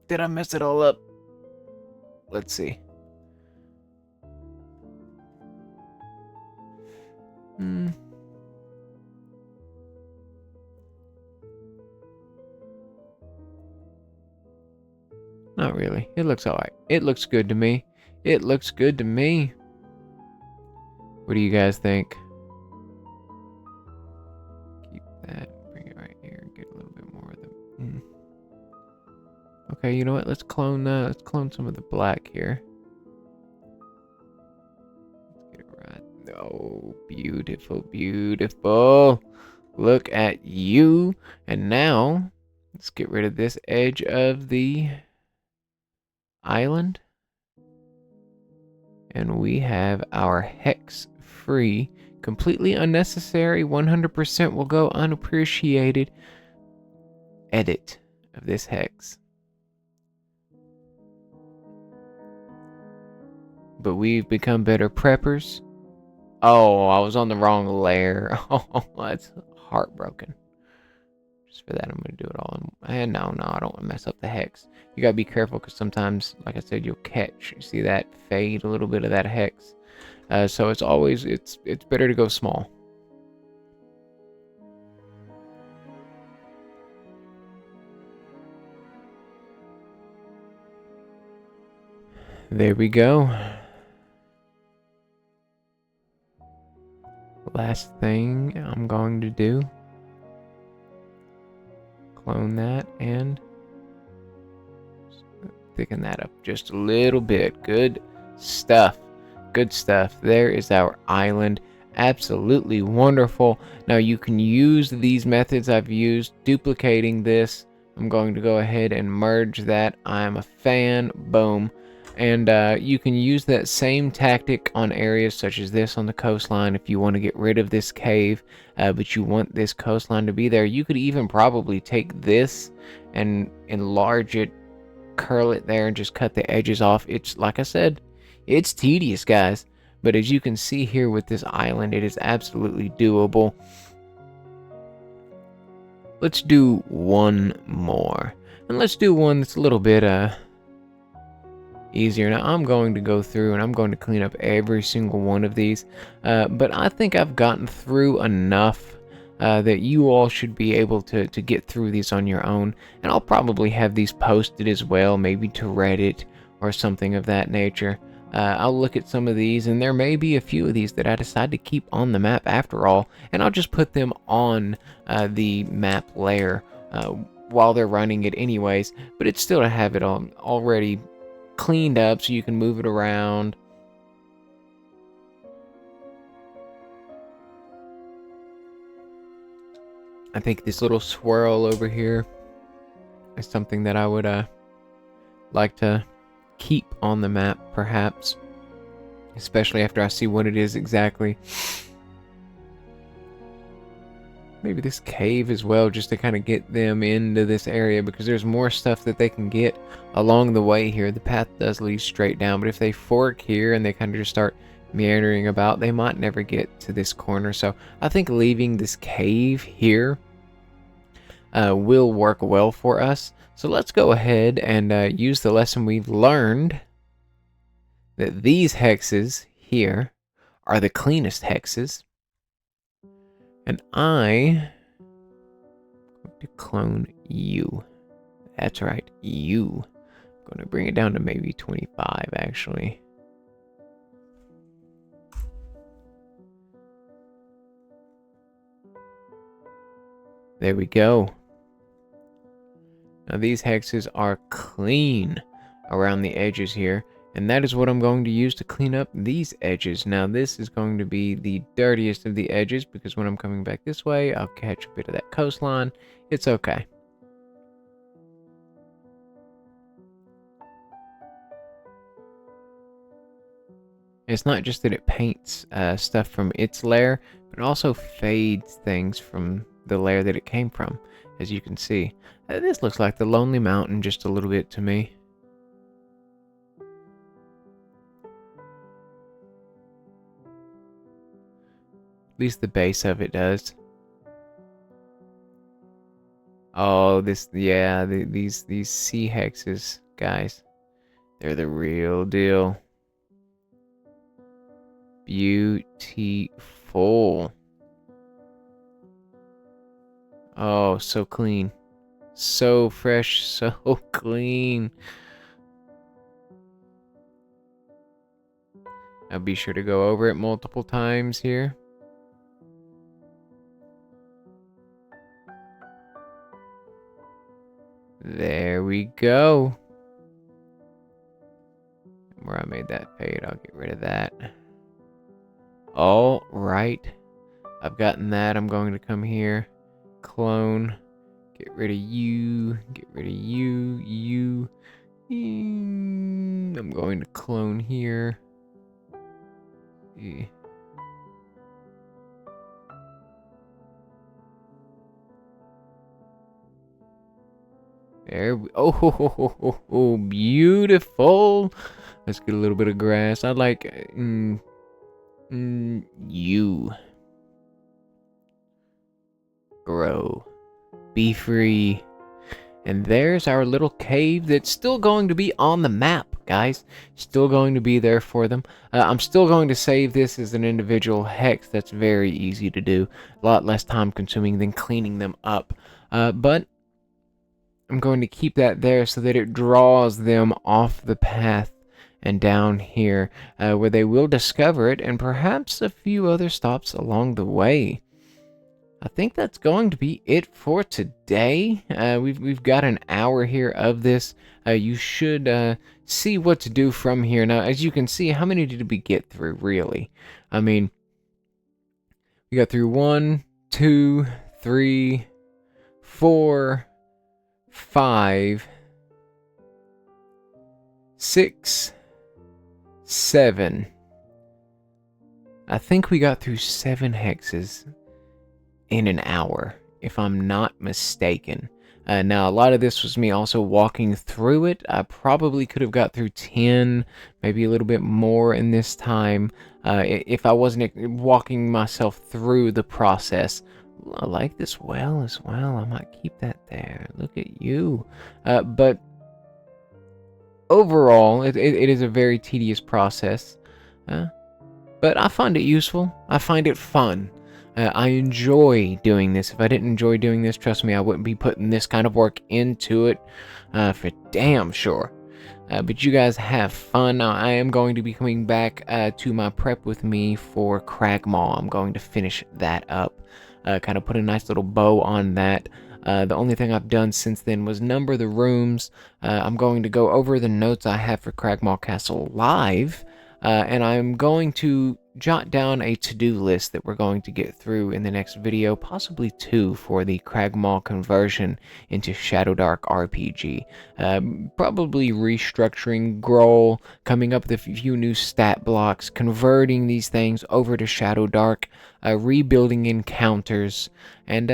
Did I mess it all up? Let's see. Not really. It looks alright. It looks good to me. It looks good to me. What do you guys think? Keep that. Bring it right here. Get a little bit more of the... Okay, you know what? Let's clone some of the black here. Let's get it right. Oh, beautiful, beautiful. Look at you. And now, let's get rid of this edge of the island. And we have our hex-free, completely unnecessary, 100% will go unappreciated edit of this hex. But we've become better preppers. Oh, I was on the wrong layer. Oh, that's heartbroken. Just for that, I'm going to do it all in... And no, I don't want to mess up the hex. You got to be careful because sometimes, like I said, you'll catch. You see that fade, a little bit of that hex. So it's always, it's better to go small. There we go. Last thing I'm going to do. Clone that and thicken that up just a little bit. Good stuff. Good stuff. There is our island. absolutely wonderful. Now you can use these methods I've used, duplicating this. I'm going to go ahead and merge that. I'm a fan. Boom. And you can use that same tactic on areas such as this on the coastline if you want to get rid of this cave, but you want this coastline to be there. You could even probably take this and enlarge it, curl it there, and just cut the edges off. It's, like I said, it's tedious, guys. But as you can see here with this island, it is absolutely doable. Let's do one more. And let's do one that's a little bit easier. Now I'm going to go through and I'm going to clean up every single one of these. But I think I've gotten through enough that you all should be able to get through these on your own. And I'll probably have these posted as well, maybe to Reddit or something of that nature. I'll look at some of these, and there may be a few of these that I decide to keep on the map after all, and I'll just put them on the map layer while they're running it anyways, but it's still to have it already cleaned up so you can move it around. I think this little swirl over here is something that I would like to keep on the map, perhaps, especially after I see what it is exactly. Maybe this cave as well, just to kind of get them into this area, because there's more stuff that they can get along the way here. The path does lead straight down, but if they fork here and they kind of just start meandering about, they might never get to this corner. So I think leaving this cave here will work well for us. So let's go ahead and use the lesson we've learned, that these hexes here are the cleanest hexes. And I'm going to clone you. That's right, you. I'm going to bring it down to maybe 25, actually. There we go. Now these hexes are clean around the edges here, and that is what I'm going to use to clean up these edges. Now this is going to be the dirtiest of the edges, because when I'm coming back this way, I'll catch a bit of that coastline. It's okay. It's not just that it paints stuff from its layer, but it also fades things from the layer that it came from, as you can see. This looks like the Lonely Mountain just a little bit to me. At least the base of it does. Oh, these sea hexes, guys. They're the real deal. Beautiful. Oh, so clean. So fresh, so clean. I'll be sure to go over it multiple times here. There we go. Where I made that fade, I'll get rid of that. All right. I've gotten that. I'm going to come here. Clone. Get rid of you. Get rid of you. You. I'm going to clone here. Yeah. There we, oh, beautiful. Let's get a little bit of grass. I like you. Grow. Be free. And there's our little cave that's still going to be on the map, guys. Still going to be there for them. I'm still going to save this as an individual hex. That's very easy to do. A lot less time consuming than cleaning them up. But I'm going to keep that there so that it draws them off the path and down here, where they will discover it, and perhaps a few other stops along the way. I think that's going to be it for today. We've got an hour here of this. You should see what to do from here. Now, as you can see, how many did we get through, really? I mean, We got through 1, 2, 3, 4, 5, 6, 7. I think we got through 7 hexes in an hour, if I'm not mistaken. Now, a lot of this was me also walking through it. I probably could have got through 10, maybe a little bit more in this time, if I wasn't walking myself through the process. I like this well as well. I might keep that there. Look at you. But overall, it is a very tedious process. But I find it useful. I find it fun. I enjoy doing this. If I didn't enjoy doing this, trust me, I wouldn't be putting this kind of work into it for damn sure. But you guys have fun. Now, I am going to be coming back to my prep with me for Cragmaw. I'm going to finish that up. Kind of put a nice little bow on that. The only thing I've done since then was number the rooms. I'm going to go over the notes I have for Cragmaw Castle live. And I'm going to jot down a to-do list that we're going to get through in the next video, possibly 2 for the Cragmaw conversion into Shadowdark RPG. Probably restructuring Groll, coming up with a few new stat blocks, converting these things over to Shadowdark, rebuilding encounters, and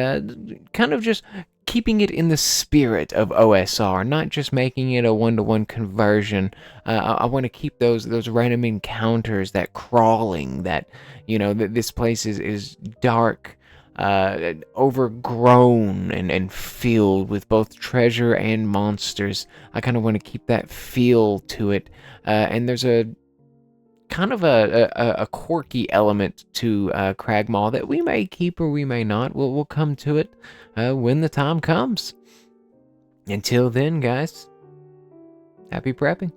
kind of just keeping it in the spirit of OSR, not just making it a one-to-one conversion. I want to keep those random encounters, that crawling, that, that this place is dark, overgrown, and filled with both treasure and monsters. I kind of want to keep that feel to it. And there's a kind of a quirky element to Cragmaw that we may keep or we may not. We'll come to it when the time comes. Until then, guys, happy prepping.